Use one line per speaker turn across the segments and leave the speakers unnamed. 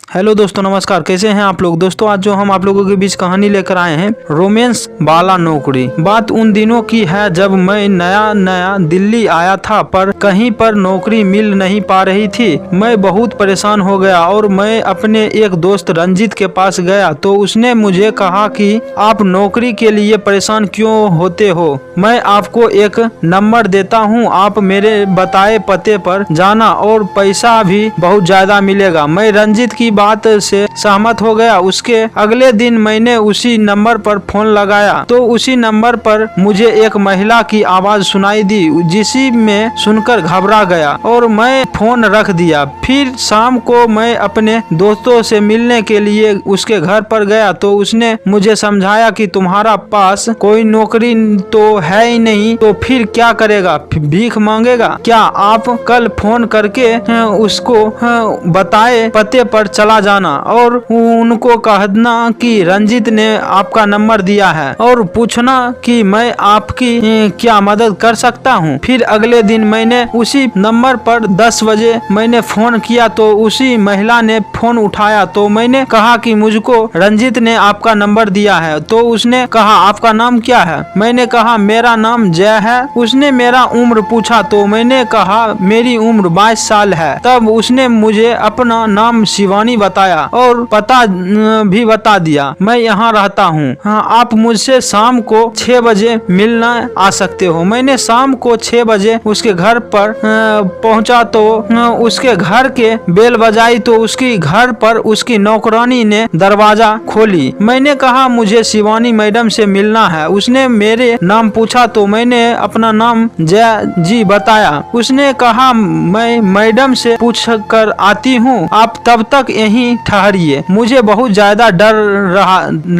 Hello दोस्तों, नमस्कार। कैसे हैं आप लोग। दोस्तों आज जो हम आप लोगों के बीच कहानी लेकर आए हैं, रोमांस वाला नौकरी। बात उन दिनों की है जब मैं नया नया दिल्ली आया था, पर कहीं पर नौकरी मिल नहीं पा रही थी। मैं बहुत परेशान हो गया और मैं अपने एक दोस्त रंजीत के पास गया तो उसने मुझे कहा कि आप नौकरी के लिए परेशान क्यों होते हो, मैं आपको एक नंबर देता हूँ, आप मेरे बताए पते पर जाना और पैसा भी बहुत ज्यादा मिलेगा। मैं रंजीत की बात से सहमत हो गया। उसके अगले दिन मैंने उसी नंबर पर फोन लगाया तो उसी नंबर पर मुझे एक महिला की आवाज सुनाई दी, जिसी में सुनकर घबरा गया और मैं फोन रख दिया। फिर शाम को मैं अपने दोस्तों से मिलने के लिए उसके घर पर गया तो उसने मुझे समझाया कि तुम्हारा पास कोई नौकरी तो है ही नहीं, तो फिर क्या करेगा, भीख मांगेगा क्या। आप कल फोन करके उसको बताए पते पर चला जाना और उनको कहना कि रंजीत ने आपका नंबर दिया है और पूछना कि मैं आपकी क्या मदद कर सकता हूँ। फिर अगले दिन मैंने उसी नंबर पर 10 बजे मैंने फोन किया तो उसी महिला ने फोन उठाया तो मैंने कहा कि मुझको रंजीत ने आपका नंबर दिया है। तो उसने कहा आपका नाम क्या है। मैंने कहा मेरा नाम जय है। उसने मेरा उम्र पूछा तो मैंने कहा मेरी उम्र 22 साल है। तब उसने मुझे अपना नाम शिवानी बताया और पता भी बता दिया। मैं यहाँ रहता हूँ, आप मुझसे शाम को 6 बजे मिलना आ सकते हो। मैंने शाम को 6 बजे उसके घर पर पहुँचा तो उसके घर के बेल बजाई तो उसकी घर पर उसकी नौकरानी ने दरवाजा खोली। मैंने कहा मुझे शिवानी मैडम से मिलना है। उसने मेरे नाम पूछा तो मैंने अपना नाम जय जी बताया। उसने कहा मैं मैडम से पूछ कर आती हूँ, आप तब तक यहीं ठहरिए। मुझे बहुत ज्यादा डर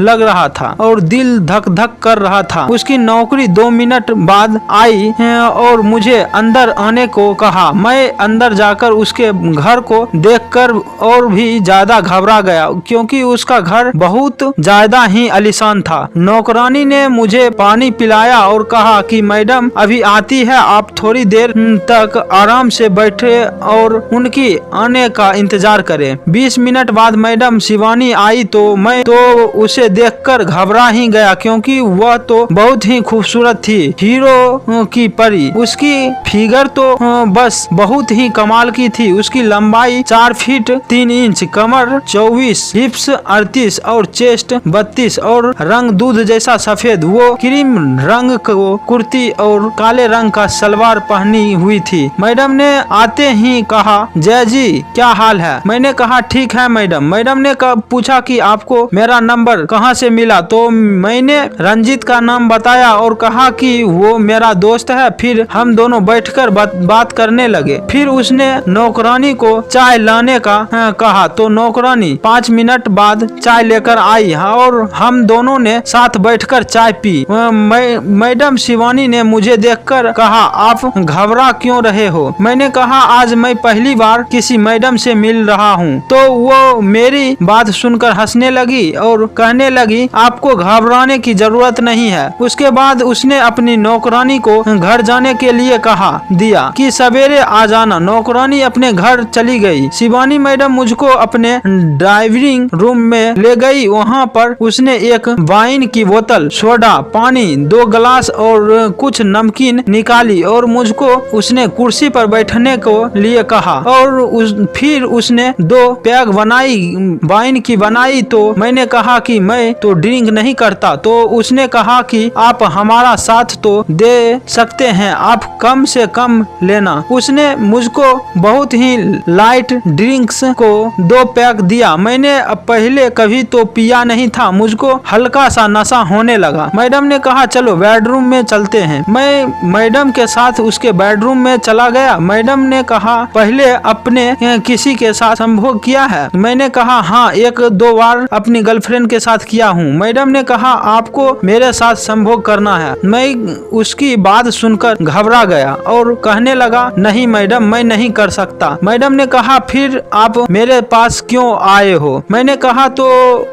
लग रहा था और दिल धक धक कर रहा था। उसकी नौकरी 2 मिनट बाद आई और मुझे अंदर आने को कहा। मैं अंदर जाकर उसके घर को देखकर और भी ज्यादा घबरा गया क्योंकि उसका घर बहुत ज्यादा ही आलीशान था। नौकरानी ने मुझे पानी पिलाया और कहा कि मैडम अभी आती है, आप थोड़ी देर तक आराम से बैठे और उनकी आने का इंतजार करें। 20 मिनट बाद मैडम शिवानी आई तो मैं तो उसे देखकर घबरा ही गया क्योंकि वह तो बहुत ही खूबसूरत थी, हीरो की परी। उसकी फिगर तो बस बहुत ही कमाल की थी। उसकी लंबाई 4 फीट 3 इंच, कमर 24, हिप्स 38 और चेस्ट 32 और रंग दूध जैसा सफेद। वो क्रीम रंग को कुर्ती और काले रंग का सलवार पहनी हुई थी। मैडम ने आते ही कहा जय जी क्या हाल है। मैंने कहा ठीक है मैडम। मैडम ने पूछा कि आपको मेरा नंबर कहाँ से मिला तो मैंने रंजीत का नाम बताया और कहा कि वो मेरा दोस्त है। फिर हम दोनों बैठकर बात करने लगे। फिर उसने नौकरानी को चाय लाने का कहा तो नौकरानी 5 मिनट बाद चाय लेकर आई और हम दोनों ने साथ बैठकर चाय पी। मैडम शिवानी ने मुझे देखकर कहा आप घबरा क्यों रहे हो। मैंने कहा आज मैं पहली बार किसी मैडम से मिल रहा हूँ। तो वो मेरी बात सुनकर हंसने लगी और कहने लगी आपको घबराने की जरूरत नहीं है। उसके बाद उसने अपनी नौकरानी को घर जाने के लिए कहा दिया कि सवेरे आ जाना। नौकरानी अपने घर चली गई। शिवानी मैडम मुझको अपने ड्राइविंग रूम में ले गई। वहाँ पर उसने एक वाइन की बोतल, सोडा, पानी, 2 गिलास और कुछ नमकीन निकाली और मुझको उसने कुर्सी पर बैठने को लिए कहा और फिर उसने 2 पैग बनाई वाइन की बनाई तो मैंने कहा कि मैं तो ड्रिंक नहीं करता। तो उसने कहा कि आप हमारा साथ तो दे सकते हैं, आप कम से कम लेना। उसने मुझको बहुत ही लाइट ड्रिंक्स को 2 पैक दिया। मैंने पहले कभी तो पिया नहीं था, मुझको हल्का सा नशा होने लगा। मैडम ने कहा चलो बेडरूम में चलते हैं। मैं मैडम के साथ उसके बेडरूम में चला गया। मैडम ने कहा पहले अपने किसी के साथ संभोग किया है। मैंने कहा हाँ 1-2 बार अपनी गर्लफ्रेंड के साथ किया हूँ। मैडम ने कहा आपको मेरे साथ संभोग करना है। मैं उसकी बात सुनकर घबरा गया और कहने लगा नहीं मैडम मैं नहीं कर सकता। मैडम ने कहा फिर आप मेरे पास क्यों आए हो। मैंने कहा तो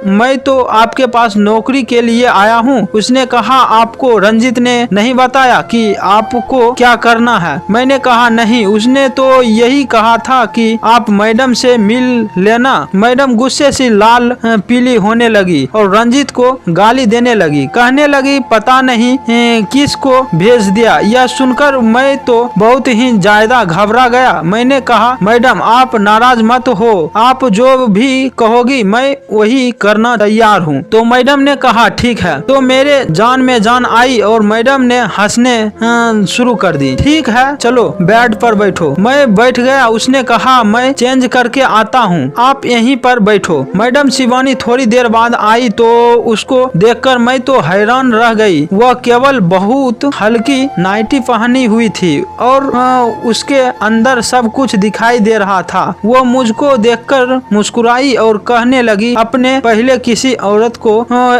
मैं तो आपके पास नौकरी के लिए आया हूँ। उसने कहा आपको रंजीत ने नहीं बताया कि आपको क्या करना है। मैंने कहा नहीं, उसने तो यही कहा था कि आप मैडम से मिल लेना। मैडम गुस्से से लाल पीली होने लगी और रंजीत को गाली देने लगी, कहने लगी पता नहीं किसको भेज दिया। यह सुनकर मैं तो बहुत ही ज्यादा घबरा गया। मैंने कहा मैडम आप नाराज मत हो, आप जो भी कहोगी मैं वही करना तैयार हूँ। तो मैडम ने कहा ठीक है। तो मेरे जान में जान आई और मैडम ने हंसने शुरू कर दी। ठीक है चलो बेड पर बैठो। मैं बैठ गया। उसने कहा मैं चेंज करके आता हूँ, आप यहीं पर बैठो। मैडम शिवानी थोड़ी देर बाद आई तो उसको देखकर मैं तो हैरान रह गई। वह केवल बहुत हल्की नाइटी पहनी हुई थी और उसके अंदर सब कुछ दिखाई दे रहा था। वो मुझको देखकर मुस्कुराई और कहने लगी अपने पहले किसी औरत को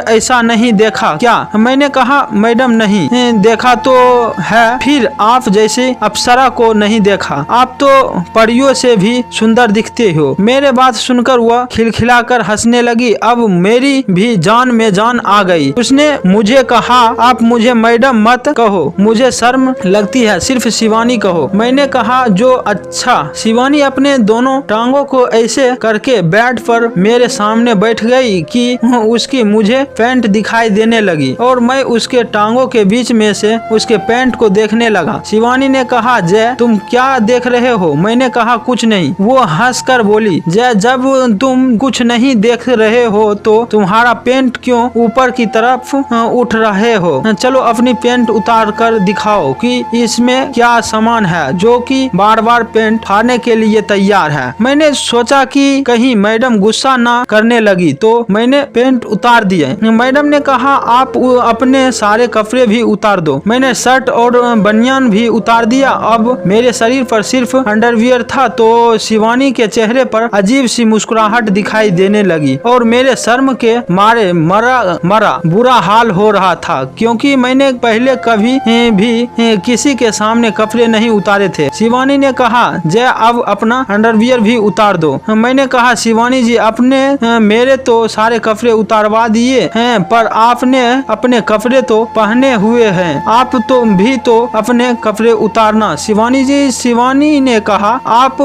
ऐसा नहीं देखा क्या? मैंने कहा मैडम नहीं देखा तो है, फिर आप जैसे अप्सरा को नहीं देखा, आप तो परियों से भी सुंदर दिखते हो। मेरे बात सुनकर वह खिलखिलाकर हंसने लगी। अब मेरी भी जान में जान आ गई। उसने मुझे कहा आप मुझे मैडम मत कहो, मुझे शर्म लगती है, सिर्फ शिवानी कहो। मैंने कहा जो अच्छा। शिवानी अपने दोनों टांगों को ऐसे करके बेड पर मेरे सामने बैठ गई कि उसकी मुझे पैंट दिखाई देने लगी और मैं उसके टांगों के बीच में से उसके पैंट को देखने लगा। शिवानी ने कहा जय तुम क्या देख रहे हो? मैंने कहा कुछ नहीं। वो हंसकर बोली जय जब तुम कुछ नहीं देख रहे हो तो तुम्हारा पैंट क्यों ऊपर की तरफ उठ रहे हो? चलो अपनी पैंट उतार कर दिखाओ कि इसमें क्या सामान है जो कि बार बार पैंट फाड़ने के लिए तैयार है। मैंने सोचा कि कहीं मैडम गुस्सा ना करने लगी तो मैंने पैंट उतार दिए। मैडम ने कहा आप अपने सारे कपड़े भी उतार दो। मैंने शर्ट और बनियान भी उतार दिया। अब मेरे शरीर पर सिर्फ अंडरवियर था तो शिवानी के चेहरे पर अजीब सी मुस्कुराहट दिखाई देने लगी और मेरे शर्म के मारे मरा बुरा हाल हो रहा था क्योंकि मैंने पहले कभी भी किसी के सामने कपड़े नहीं उतारे थे। शिवानी ने कहा जय अब अपना अंडरवियर भी उतार दो। मैंने कहा शिवानी जी अपने मेरे तो सारे कपड़े उतारवा दिए हैं पर आपने अपने कपड़े तो पहने हुए हैं, आप तो भी तो अपने कपड़े उतारना। शिवानी जी शिवानी ने कहा आप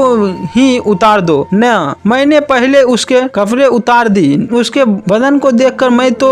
ही उतार दो न। मैंने पहले उसके कपड़े उतार दी। उसके बदन को देखकर मैं तो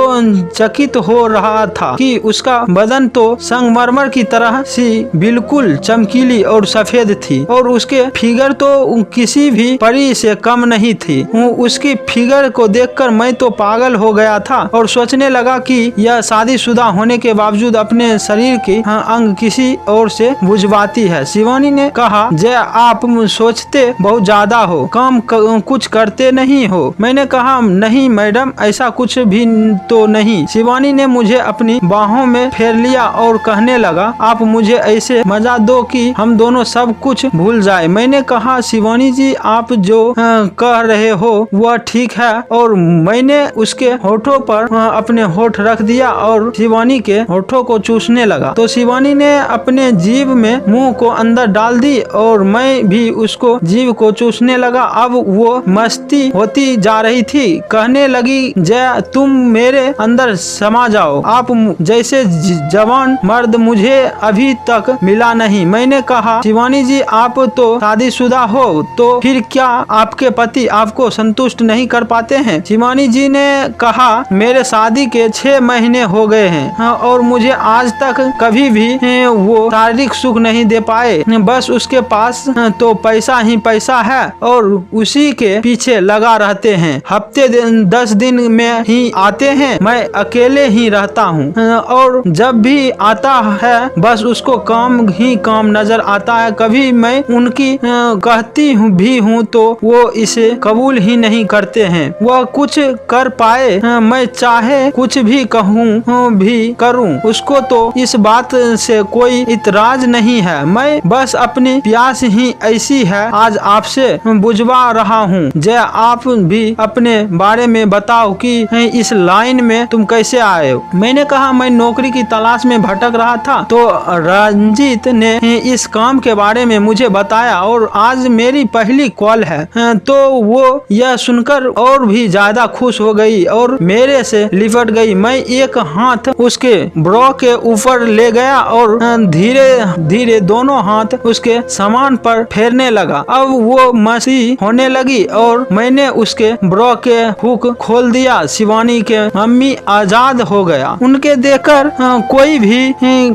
चकित हो रहा था कि उसका बदन तो संगमरमर की तरह सी बिल्कुल चमकीली और सफेद थी और उसके फिगर तो किसी भी परी से कम नहीं थी। उसकी फिगर को देखकर मैं तो पागल हो गया था और सोचने लगा कि यह शादीशुदा होने के बावजूद अपने शरीर के अंग किसी और से बुझवाती है। शिवानी ने कहा जय आप सोचते बहुत ज्यादा हो, काम कुछ करते नहीं हो। मैंने कहा नहीं मैडम ऐसा कुछ भी तो नहीं। शिवानी ने मुझे अपनी बाहों में फेर लिया और कहने लगा आप मुझे ऐसे मजा दो कि हम दोनों सब कुछ भूल जाए। मैंने कहा शिवानी जी आप जो कह रहे हो वह ठीक है और मैंने उसके होठों पर अपने होठ रख दिया और शिवानी के होठों को चूसने लगा। तो शिवानी ने अपने जीभ में मुंह को अंदर डाल दी और मैं भी उसको जीभ को चूसने लगा। अब वो मस्ती होती जा रही थी, कहने लगी जय तुम मेरे अंदर समा जाओ, आप जैसे जवान मर्द मुझे अभी तक मिला नहीं। मैंने कहा शिवानी जी आप तो शादीशुदा हो तो फिर क्या आपके पति आपको संतुष्ट नहीं कर पाते हैं? शिवानी जी ने कहा मेरे शादी के 6 महीने हो गए हैं और मुझे आज तक कभी भी वो शारीरिक सुख नहीं दे पाए। बस उसके पास तो पैसा ही पैसा है और उसी के पीछे लगा रहते हैं। हफ्ते 10 दिन में ही आते हैं, मैं अकेले ही रहता हूँ और जब भी आता है बस उसको काम ही काम नजर आता है। कभी मैं उनकी कहती भी हूँ तो वो इसे कबूल ही नहीं करते हैं। वह कुछ कर पाए, मैं चाहे कुछ भी कहूँ भी करूँ उसको तो इस बात से कोई इतराज नहीं है। मैं बस अपनी प्यास ही ऐसी है आज आपसे बुझवा रहा हूँ। जय आप भी अपने बारे में बताओ कि इस लाइन में तुम कैसे आए हो? मैंने कहा मैं नौकरी की तलाश में भटक रहा था तो रंजीत ने इस काम के बारे में मुझे बताया और आज मेरी पहली कॉल है। तो वो यह सुनकर और भी ज्यादा खुश हो गई और मेरे से लिपट गई। मैं एक हाथ उसके ब्रो के ऊपर ले गया और धीरे धीरे दोनों हाथ उसके सामान पर फेरने लगा। अब वो मस्ती होने लगी लगी और मैंने उसके ब्रो के हुक खोल दिया। शिवानी के मम्मी आजाद हो गया। उनके देखकर कोई भी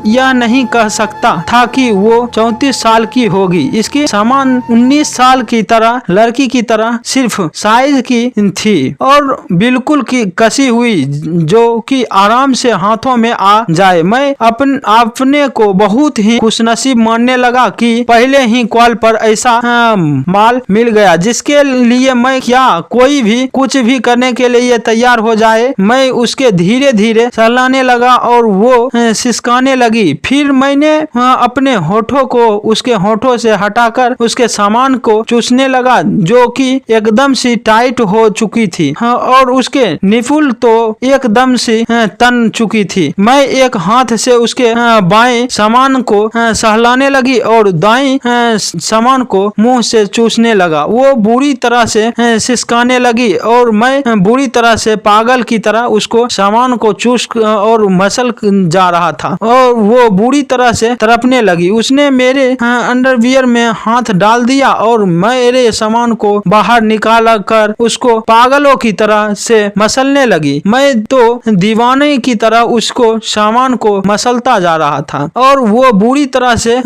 यह नहीं कह सकता था कि वो 34 साल की होगी। इसकी सामान 19 साल की तरह लड़की की तरह सिर्फ साइज की थी और बिल्कुल की कसी हुई, जो कि आराम से हाथों में आ जाए। मैं अपने को बहुत ही खुशनसीब मानने लगा कि पहले ही कॉल पर ऐसा माल मिल गया जिसके लिए मैं क्या कोई भी कुछ भी करने के लिए तैयार हो जाए। मैं उसके धीरे धीरे सहलाने लगा और वो सिसकाने लगी। फिर मैंने अपने होठों को उसके होठों से हटाकर उसके सामान को चूसने लगा, जो कि एकदम से टाइट हो चुकी थी और उसके निपुल तो एकदम से तन चुकी थी। मैं एक हाथ से उसके बाएं सामान को सहलाने लगी और दाएं सामान को मुंह से चूसने लगा। वो बुरी तरह से सिसकाने लगी और मैं बुरी तरह से पागल की तरह उसको सामान को चूस और मसल जा रहा था और वो बुरी तरह से तड़पने लगी। उसने मेरे अंडरवियर में हाथ डाल दिया और मेरे सामान को बाहर निकाल कर उसको पागलों की तरह से मसलने लगी। मैं तो दीवाने की तरह उसको सामान को मसलता जा रहा था और वो बुरी तरह से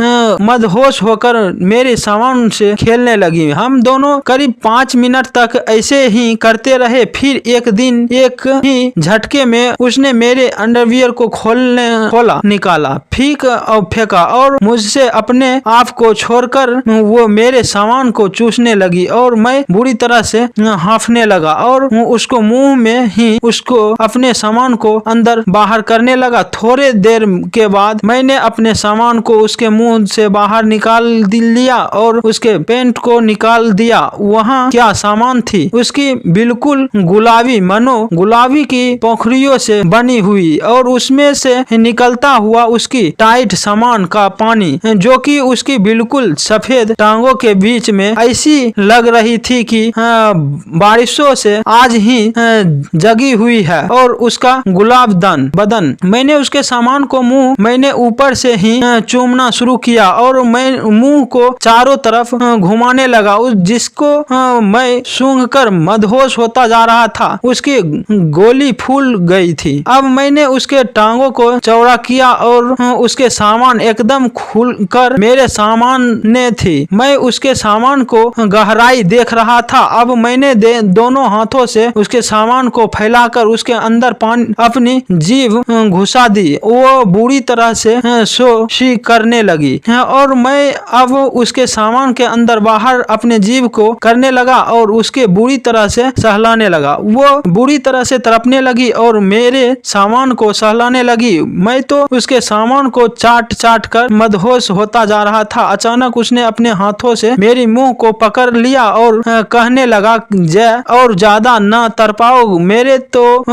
मदहोश होकर मेरे सामान से खेलने लगी। हम दोनों करीब 5 मिनट तक ऐसे ही करते रहे। फिर एक दिन एक ही झटके में उसने मेरे अंडरवियर को खोला, निकाला, फेंका और मुझसे अपने आप को छोड़कर वो मेरे सामान को चूसने लगी और मैं बुरी तरह से हांफने लगा और उसको मुंह में ही उसको अपने सामान को अंदर बाहर करने लगा। थोड़े देर के बाद मैंने अपने सामान को उसके मुंह से बाहर निकाल लिया और उसके पेंट को निकाल दिया। वहाँ क्या सामान थी, उसकी बिल्कुल गुलाबी मानो गुलाबी की पोखरियों से बनी हुई और उसमें से निकलता हुआ उसकी टाइट सामान का पानी, जो कि उसकी बिल्कुल सफेद टांगों के बीच में ऐसी लग रही थी कि बारिशों से आज ही जगी हुई है और उसका गुलाबदान बदन। मैंने उसके सामान को मैंने ऊपर से ही चूमना शुरू किया और मैं मुंह को चारों तरफ घुमाने लगा। जिसको मैं सूंघकर मदहोश होता जा रहा था। उसकी गोली फूल गई थी। अब मैंने उसके टांगों को चौड़ा किया और उसके सामान एकदम खुलकर मेरे सामने थी। मैं उसके सामान को गहराई देख रहा था। अब मैंने दोनों हाथों से उसके सामान को फैलाकर उसके अंदर अपनी जीभ घुसा दी। वो बुरी तरह से शी करने लगी और मैं अब उसके सामान के अंदर बाहर अपने जीभ को करने लगा और उसके बुरी तरह से सहलाने लगा। वो बुरी तरह से तड़पने लगी और मेरे सामान को सहलाने लगी। मैं तो उसके सामान को चाट कर मदहोश होता जा रहा था। अचानक उसने अपने हाथों से मेरी मुंह को पकड़ लिया और कहने लगा, जय और ज्यादा न तड़पाओ, मेरे तो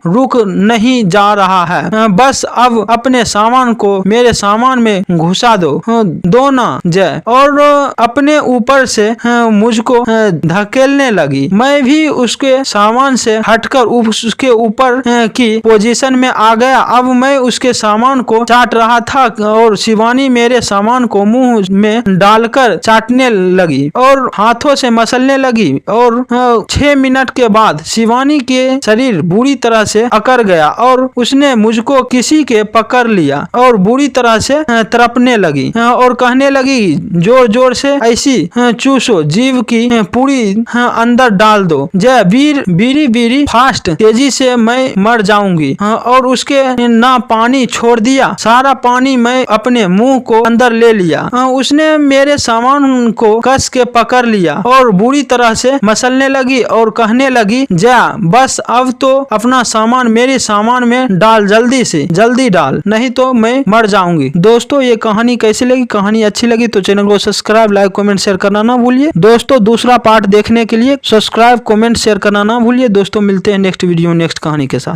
रुक नहीं जा रहा है। बस अब अपने सामान को मेरे सामान में घुसा दो ना जय। और अपने ऊपर से मुझको धकेलने लगी। मैं भी उसके सामान से हटकर उसके ऊपर की पोजीशन में आ गया। अब मैं उसके सामान को चाट रहा था और शिवानी मेरे सामान को मुंह में डालकर चाटने लगी और हाथों से मसलने लगी और 6 मिनट के बाद शिवानी के शरीर बुरी तरह से अकड़ गया और उसने मुझको किसी के पकड़ लिया और बुरी तरह से तड़पने लगी और कहने लगी, जोर जोर से ऐसी चूसो, जीव की पूरी अंदर डाल दो जय, बीरी फास्ट, तेजी से मैं मर जाऊंगी। और उसके ना पानी छोड़ दिया, सारा पानी मैं अपने मुंह को अंदर ले लिया। उसने मेरे सामान को कस के पकड़ लिया और बुरी तरह से मसलने लगी और कहने लगी, जा बस अब तो अपना सामान मेरे सामान में डाल, जल्दी डाल, नहीं तो मैं मर जाऊंगी। दोस्तों ये कहानी कैसी लगी? कहानी अच्छी लगी तो चैनल को सब्सक्राइब, लाइक, कमेंट, शेयर करना ना भूलिए। दोस्तों दूसरा पार्ट देखने के लिए सब्सक्राइब, कमेंट, शेयर करना ना भूलिए। दोस्तों मिलते हैं नेक्स्ट वीडियो नेक्स्ट कहानी के साथ।